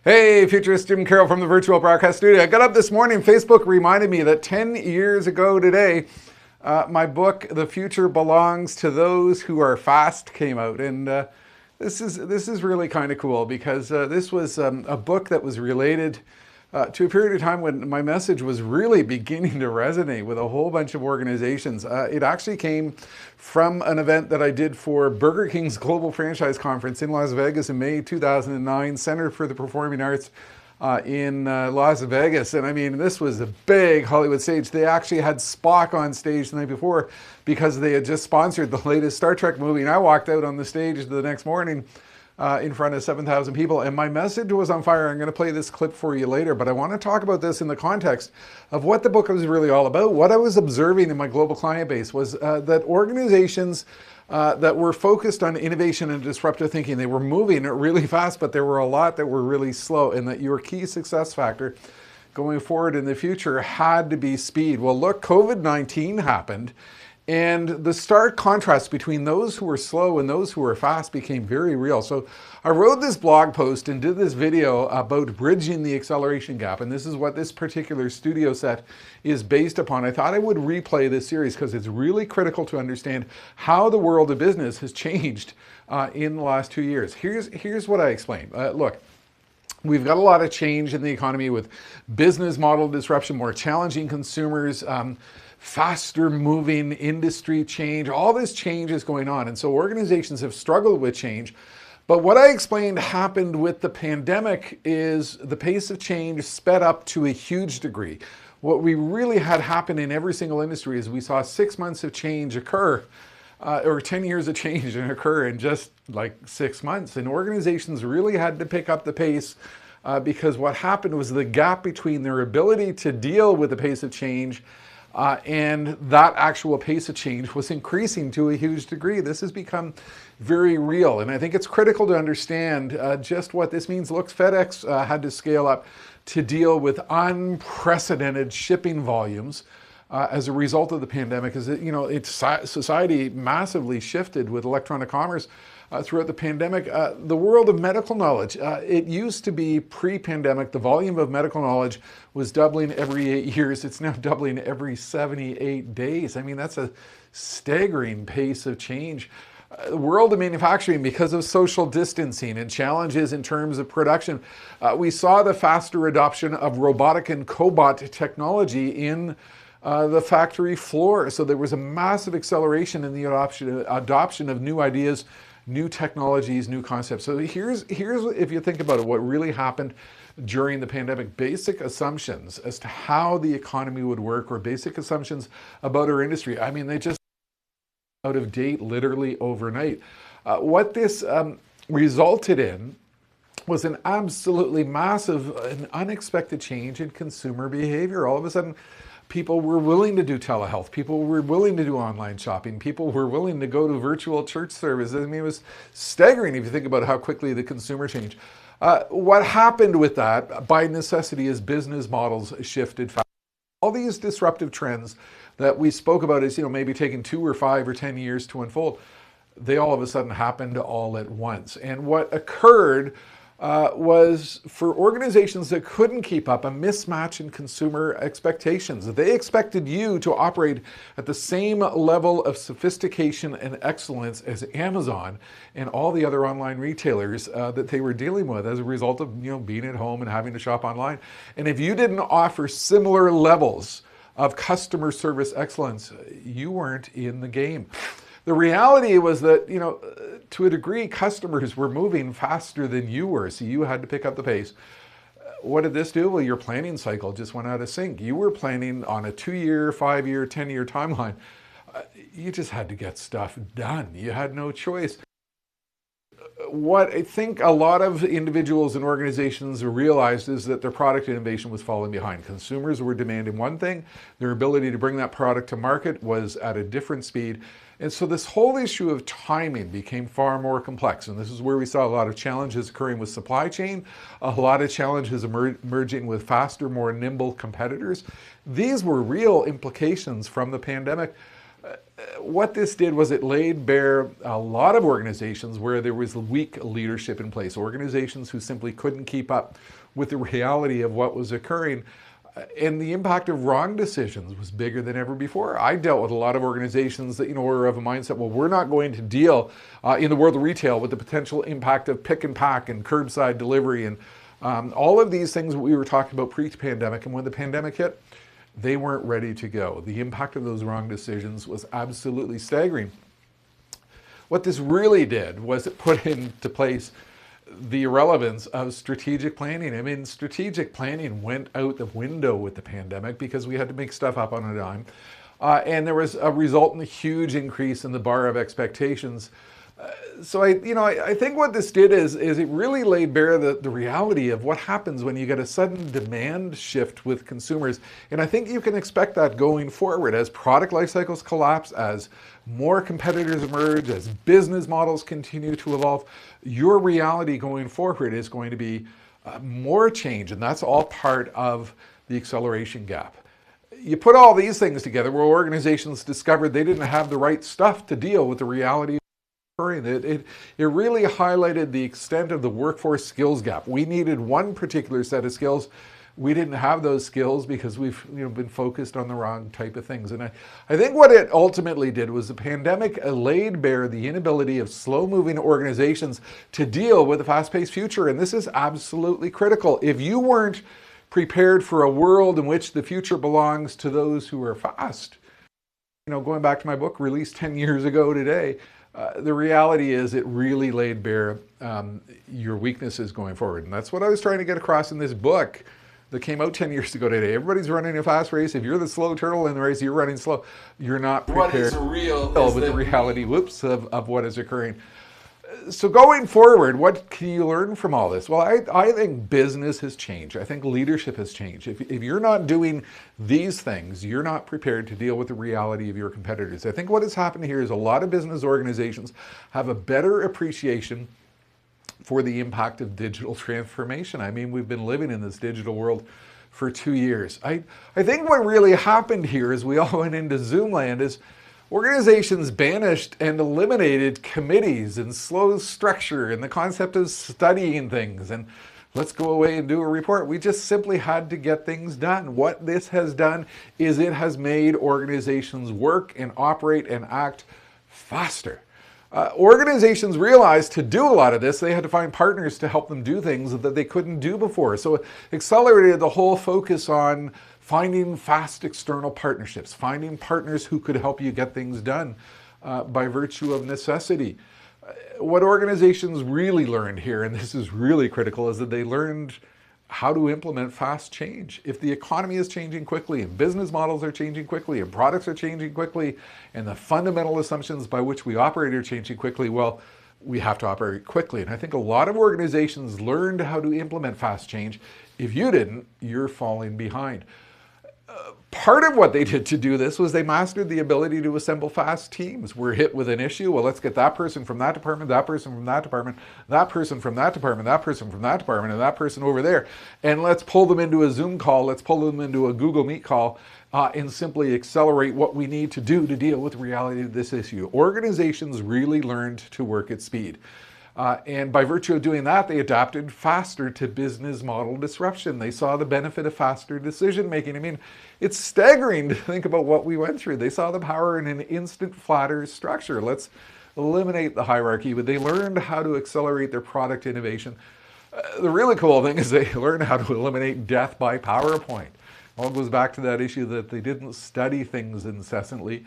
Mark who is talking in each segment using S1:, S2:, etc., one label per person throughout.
S1: Hey, Futurist, Jim Carroll from the virtual broadcast studio. I got up this morning, Facebook reminded me that 10 years ago today, my book, The Future Belongs to Those Who Are Fast, came out. And this is really kind of cool because this was a book that was related to a period of time when my message was really beginning to resonate with a whole bunch of organizations. It actually came from an event that I did for Burger King's Global Franchise Conference in Las Vegas in May 2009, Center for the Performing Arts in Las Vegas. And I mean, this was a big Hollywood stage. They actually had Spock on stage the night before because they had just sponsored the latest Star Trek movie. And I walked out on the stage the next morning in front of 7,000 people, and my message was on fire. I'm going to play this clip for you later, but I want to talk about this in the context of what the book was really all about. What I was observing in my global client base was that organizations that were focused on innovation and disruptive thinking, they were moving really fast, but there were a lot that were really slow, and that your key success factor going forward in the future had to be speed. Well, look, COVID-19 happened, and the stark contrast between those who were slow and those who were fast became very real. So I wrote this blog post and did this video about bridging the acceleration gap. And this is what this particular studio set is based upon. I thought I would replay this series because it's really critical to understand how the world of business has changed in the last 2 years. Here's what I explained. Look. We've got a lot of change in the economy with business model disruption, more challenging consumers, faster moving industry change. All this change is going on. And so organizations have struggled with change. But what I explained happened with the pandemic is the pace of change sped up to a huge degree. What we really had happen in every single industry is we saw 6 months of change occur, or 10 years of change occur in just like 6 months. And organizations really had to pick up the pace because what happened was the gap between their ability to deal with the pace of change and that actual pace of change was increasing to a huge degree. This has become very real, and I think it's critical to understand just what this means. Look, FedEx had to scale up to deal with unprecedented shipping volumes as a result of the pandemic. Society massively shifted with electronic commerce throughout the pandemic. The world of medical knowledge, it used to be pre-pandemic, the volume of medical knowledge was doubling every 8 years. It's now doubling every 78 days. I mean, that's a staggering pace of change. The world of manufacturing, because of social distancing and challenges in terms of production, we saw the faster adoption of robotic and cobot technology in the factory floor. So there was a massive acceleration in the adoption of new ideas, new technologies, new concepts. So here's if you think about it, what really happened during the pandemic: basic assumptions as to how the economy would work, or basic assumptions about our industry. I mean, they just out of date literally overnight. What this resulted in was an absolutely massive and unexpected change in consumer behavior. All of a sudden, people were willing to do telehealth. People were willing to do online shopping. People were willing to go to virtual church services. I mean, it was staggering if you think about how quickly the consumer changed. What happened with that, by necessity, is business models shifted fast. All these disruptive trends that we spoke about is, maybe taking 2 or 5 or 10 years to unfold, they all of a sudden happened all at once. And what occurred was, for organizations that couldn't keep up, a mismatch in consumer expectations. They expected you to operate at the same level of sophistication and excellence as Amazon and all the other online retailers that they were dealing with as a result of being at home and having to shop online. And if you didn't offer similar levels of customer service excellence, you weren't in the game. The reality was that, to a degree, customers were moving faster than you were, so you had to pick up the pace. What did this do? Well, your planning cycle just went out of sync. You were planning on a 2-year, 5-year, 10-year timeline. You just had to get stuff done. You had no choice. What I think a lot of individuals and organizations realized is that their product innovation was falling behind. Consumers were demanding one thing, their ability to bring that product to market was at a different speed. And so this whole issue of timing became far more complex. And this is where we saw a lot of challenges occurring with supply chain, a lot of challenges emerging with faster, more nimble competitors. These were real implications from the pandemic. what this did was it laid bare a lot of organizations where there was weak leadership in place, organizations who simply couldn't keep up with the reality of what was occurring. And the impact of wrong decisions was bigger than ever before. I dealt with a lot of organizations that, were of a mindset, well, we're not going to deal in the world of retail with the potential impact of pick and pack and curbside delivery and all of these things we were talking about pre-pandemic. And when the pandemic hit, they weren't ready to go. The impact of those wrong decisions was absolutely staggering. What this really did was it put into place the irrelevance of strategic planning. I mean, strategic planning went out the window with the pandemic because we had to make stuff up on a dime. And there was a resultant huge increase in the bar of expectations. So I think what this did is it really laid bare the reality of what happens when you get a sudden demand shift with consumers. And I think you can expect that going forward as product life cycles collapse, as more competitors emerge, as business models continue to evolve. Your reality going forward is going to be more change, and that's all part of the acceleration gap. You put all these things together where organizations discovered they didn't have the right stuff to deal with the reality. It really highlighted the extent of the workforce skills gap. We needed one particular set of skills. We didn't have those skills because we've been focused on the wrong type of things. And I think what it ultimately did was the pandemic laid bare the inability of slow-moving organizations to deal with a fast-paced future. And this is absolutely critical. If you weren't prepared for a world in which the future belongs to those who are fast, going back to my book released 10 years ago today, the reality is it really laid bare your weaknesses going forward. And that's what I was trying to get across in this book that came out 10 years ago today. Everybody's running a fast race. If you're the slow turtle in the race, you're running slow. You're not prepared
S2: what is real
S1: with the reality, of what is occurring. So going forward, what can you learn from all this? Well, I think business has changed. I think leadership has changed. If you're not doing these things, you're not prepared to deal with the reality of your competitors. I think what has happened here is a lot of business organizations have a better appreciation for the impact of digital transformation. I mean, we've been living in this digital world for 2 years. I think what really happened here as we all went into Zoom land is organizations banished and eliminated committees and slow structure and the concept of studying things and let's go away and do a report. We just simply had to get things done. What this has done is it has made organizations work and operate and act faster. Organizations realized to do a lot of this, they had to find partners to help them do things that they couldn't do before. So it accelerated the whole focus on finding fast external partnerships, finding partners who could help you get things done by virtue of necessity. What organizations really learned here, and this is really critical, is that they learned how to implement fast change. If the economy is changing quickly and business models are changing quickly and products are changing quickly and the fundamental assumptions by which we operate are changing quickly, well, we have to operate quickly. And I think a lot of organizations learned how to implement fast change. If you didn't, you're falling behind. Part of what they did to do this was they mastered the ability to assemble fast teams. We're hit with an issue. Well, let's get that person from that department, that person from that department, that person from that department, that person from that department, and that person over there. And let's pull them into a Zoom call. Let's pull them into a Google Meet call and simply accelerate what we need to do to deal with the reality of this issue. Organizations really learned to work at speed. And by virtue of doing that, they adapted faster to business model disruption. They saw the benefit of faster decision making. I mean, it's staggering to think about what we went through. They saw the power in an instant, flatter structure. Let's eliminate the hierarchy, but they learned how to accelerate their product innovation. The really cool thing is they learned how to eliminate death by PowerPoint. All goes back to that issue that they didn't study things incessantly.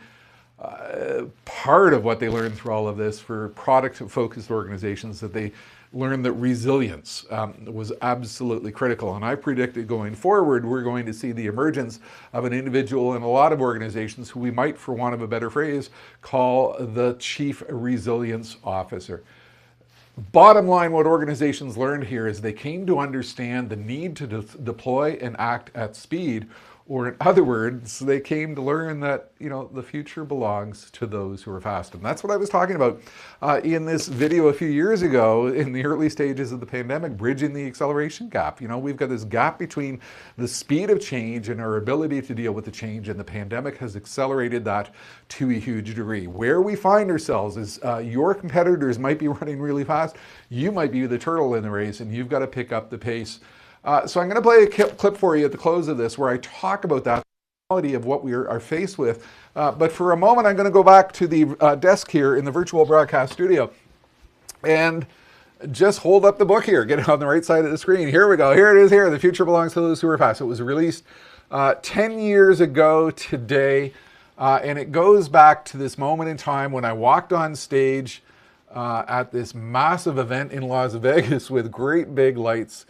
S1: Part of what they learned through all of this for product-focused organizations that they learned that resilience was absolutely critical. And I predicted going forward, we're going to see the emergence of an individual in a lot of organizations who we might, for want of a better phrase, call the Chief Resilience Officer. Bottom line, what organizations learned here is they came to understand the need to deploy and act at speed Or in other words, they came to learn that, the future belongs to those who are fast. And that's what I was talking about in this video a few years ago in the early stages of the pandemic, bridging the acceleration gap. We've got this gap between the speed of change and our ability to deal with the change, and the pandemic has accelerated that to a huge degree. Where we find ourselves is your competitors might be running really fast. You might be the turtle in the race, and you've got to pick up the pace. So I'm going to play a clip for you at the close of this where I talk about that reality of what we are faced with. But for a moment, I'm going to go back to the desk here in the virtual broadcast studio and just hold up the book here. Get it on the right side of the screen. Here we go. Here it is here. The Future Belongs to Those Who Are Fast. It was released 10 years ago today. And it goes back to this moment in time when I walked on stage at this massive event in Las Vegas with great big lights.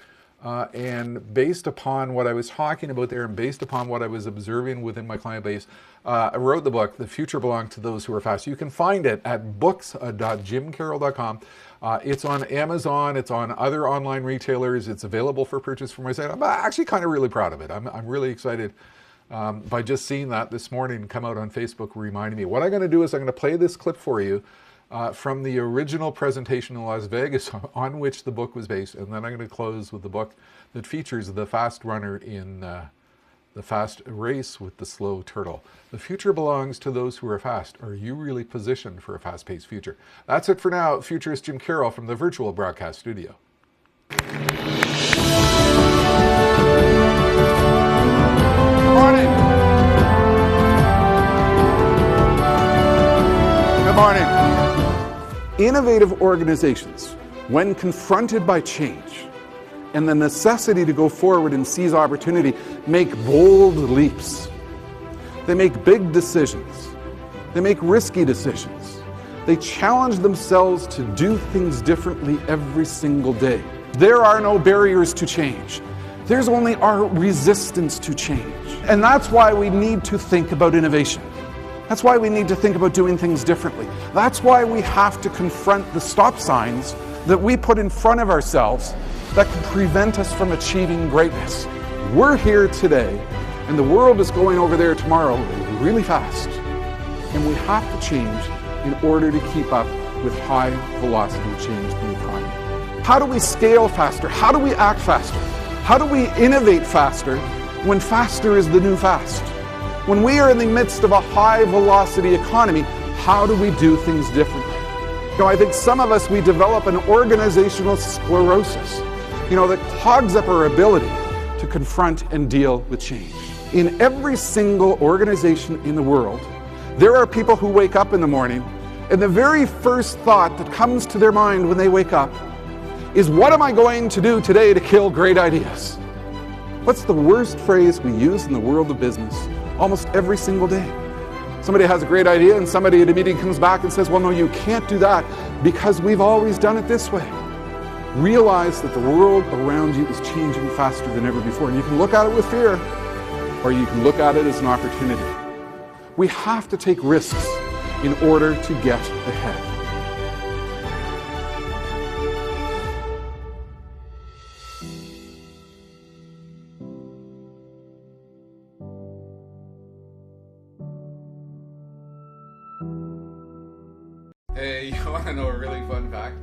S1: And based upon what I was talking about there and based upon what I was observing within my client base, I wrote the book, The Future Belongs to Those Who Are Fast. You can find it at books.jimcarroll.com. It's on Amazon. It's on other online retailers. It's available for purchase from my site. I'm actually kind of really proud of it. I'm really excited by just seeing that this morning come out on Facebook reminding me. What I'm going to do is I'm going to play this clip for you from the original presentation in Las Vegas on which the book was based. And then I'm going to close with the book that features the fast runner in the fast race with the slow turtle. The future belongs to those who are fast. Are you really positioned for a fast-paced future? That's it for now. Futurist Jim Carroll from the virtual broadcast studio. Good morning. Good morning. Innovative organizations, when confronted by change and the necessity to go forward and seize opportunity, make bold leaps. They make big decisions. They make risky decisions. They challenge themselves to do things differently every single day. There are no barriers to change. There's only our resistance to change. And that's why we need to think about innovation. That's why we need to think about doing things differently. That's why we have to confront the stop signs that we put in front of ourselves that can prevent us from achieving greatness. We're here today, and the world is going over there tomorrow really fast. And we have to change in order to keep up with high velocity change in the economy. How do we scale faster? How do we act faster? How do we innovate faster when faster is the new fast? When we are in the midst of a high velocity economy, how do we do things differently? I think some of us, we develop an organizational sclerosis, that clogs up our ability to confront and deal with change. In every single organization in the world, there are people who wake up in the morning, and the very first thought that comes to their mind when they wake up is, what am I going to do today to kill great ideas? What's the worst phrase we use in the world of business? Almost every single day. Somebody has a great idea and somebody at a meeting comes back and says, well, no, you can't do that because we've always done it this way. Realize that the world around you is changing faster than ever before. And you can look at it with fear, or you can look at it as an opportunity. We have to take risks in order to get ahead. Hey, you want to know a really fun fact?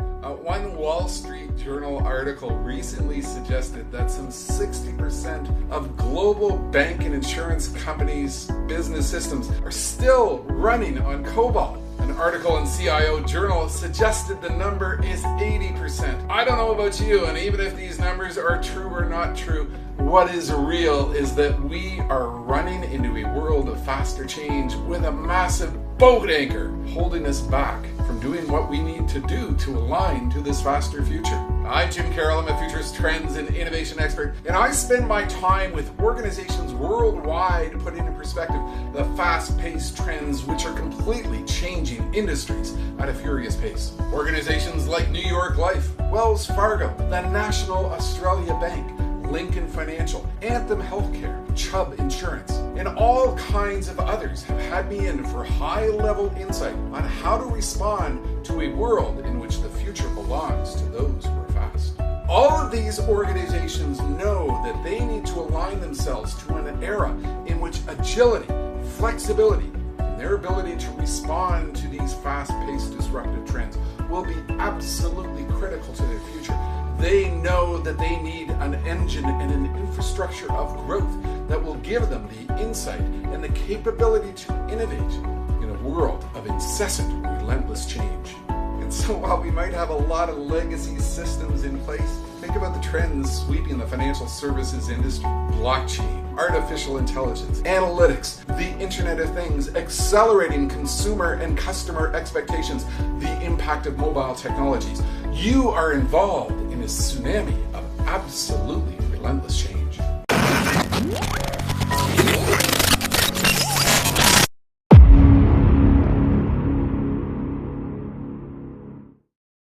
S1: One Wall Street Journal article recently suggested that some 60% of global bank and insurance companies' business systems are still running on COBOL. An article in CIO Journal suggested the number is 80%. I don't know about you, and even if these numbers are true or not true, what is real is that we are running into a world of faster change with a massive boat anchor holding us back from doing what we need to do to align to this faster future. I'm Jim Carroll. I'm a Futurist trends and innovation expert, and I spend my time with organizations worldwide to put into perspective the fast-paced trends which are completely changing industries at a furious pace. Organizations like New York Life, Wells Fargo, the National Australia Bank, Lincoln Financial, Anthem Healthcare, Chubb Insurance, and all kinds of others have had me in for high-level insight on how to respond to a world in which the future belongs to those who are fast. All of these organizations know that they need to align themselves to an era in which agility, flexibility, and their ability to respond to these fast-paced disruptive trends will be absolutely critical to their future. They know that they need an engine and an infrastructure of growth that will give them the insight and the capability to innovate in a world of incessant, relentless change. And so while we might have a lot of legacy systems in place, think about the trends sweeping the financial services industry: blockchain, artificial intelligence, analytics, the Internet of Things, accelerating consumer and customer expectations, the impact of mobile technologies. You are involved in a tsunami of absolutely relentless change.